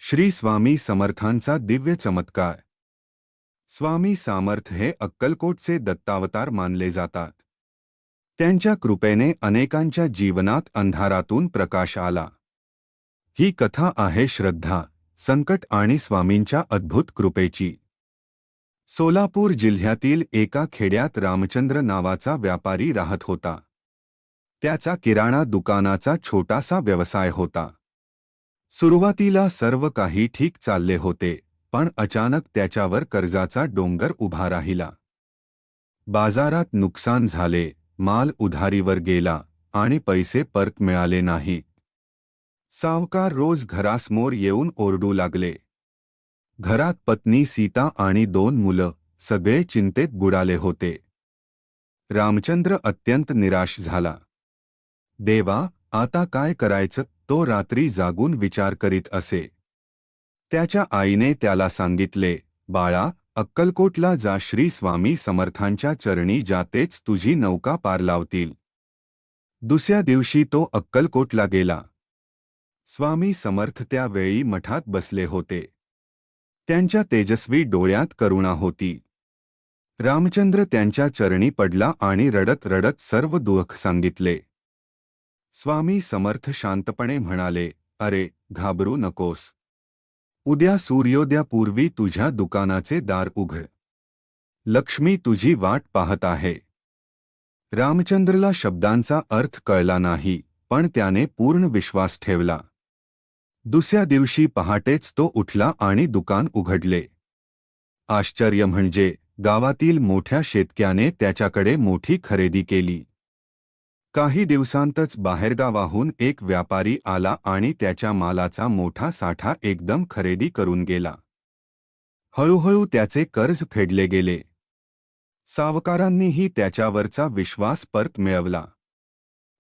श्री स्वामी समर्थांचा दिव्य चमत्कार। स्वामी समर्थ हे अक्कलकोटचे दत्तावतार मानले जातात। त्यांच्या कृपेने अनेकांच्या जीवनात अंधारातून प्रकाश आला। ही कथा आहे श्रद्धा, संकट आणि स्वामींच्या अद्भुत कृपेची। सोलापूर जिल्ह्यातील एका खेड्यात रामचंद्र नावाचा व्यापारी राहत होता। त्याचा किराणा दुकानाचा छोटासा व्यवसाय होता। सुरुवातीला सर्व काही ठीक चालले होते, पण अचानक त्याच्यावर कर्जाचा डोंगर उभा राहिला। बाजारात नुकसान झाले, माल उधारीवर गेला आणि पैसे परत मिळाले नाहीत। सावकार रोज घरासमोर येऊन ओरडू लागले। घरात पत्नी सीता आणि 2 मुलं, सगळे चिंतेत बुडाले होते। रामचंद्र अत्यंत निराश झाला। देवा, आता काय करायचं, तो रात्री जागून विचार करीत असे। त्याच्या आईने त्याला सांगितले, बाळा, अक्कलकोटला जा, श्री स्वामी समर्थांच्या चरणी जातेच तुझी नौका पार लावतील। दुसऱ्या दिवशी तो अक्कलकोटला गेला। स्वामी समर्थ त्या वेळी मठात बसले होते। त्यांच्या तेजस्वी डोळ्यात करुणा होती। रामचंद्र त्यांच्या चरणी पडला आणि रडत रडत सर्व दुःख सांगितले। स्वामी समर्थ शांतपणे म्हणाले, अरे, घाबरू नकोस। उद्या सूर्योदयापूर्वी तुझ्या दुकानाचे दार उघड। लक्ष्मी तुझी वाट पाहत आहे। रामचंद्रला शब्दांचा अर्थ कळला नाही, पण त्याने पूर्ण विश्वास ठेवला। दुसऱ्या दिवशी पहाटेच तो उठला आणि दुकान उघडले। आश्चर्य म्हणजे गावातील मोठ्या शेतकऱ्याने त्याच्याकडे मोठी खरेदी केली। काही दिवसांतच बाहेरगावाहून एक व्यापारी आला आणि त्याच्या मालाचा मोठा साठा एकदम खरेदी करून गेला। हळूहळू त्याचे कर्ज फेडले गेले। सावकारांनीही त्याच्यावरचा विश्वास परत मिळवला।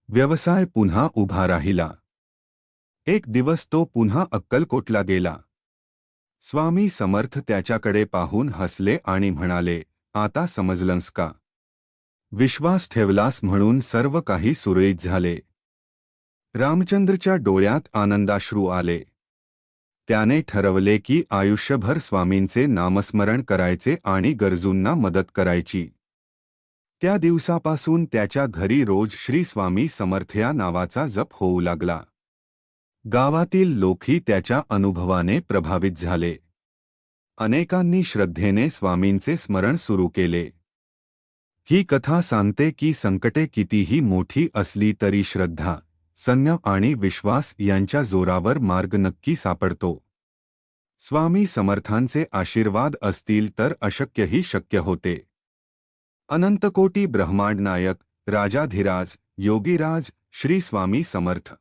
व्यवसाय पुन्हा उभा राहिला। एक दिवस तो पुन्हा अक्कलकोटला गेला। स्वामी समर्थ त्याच्याकडे पाहून हसले आणि म्हणाले, आता समजलंस का? विश्वास ठेवलास म्हणून सर्व काही सुरळीत झाले। रामचंद्रच्या डोळ्यात आनंदाश्रू आले। त्याने ठरवले की आयुष्यभर स्वामींचे नामस्मरण करायचे आणि गरजूंना मदत करायची। त्या दिवसापासून त्याच्या घरी रोज श्री स्वामी समर्थ या नावाचा जप होऊ लागला। गावातील लोकही त्याच्या अनुभवाने प्रभावित झाले। अनेकांनी श्रद्धेने स्वामींचे स्मरण सुरू केले। ही कथा सांगते की संकटे कितीही मोठी असली तरी श्रद्धा, संयम आणि विश्वास यांच्या जोरावर मार्ग नक्की सापडतो। स्वामी समर्थांचे आशीर्वाद असतील तर अशक्यही शक्य होते। अनंतकोटी ब्रह्मांड नायक, राजाधिराज, योगीराज, श्री स्वामी समर्थ।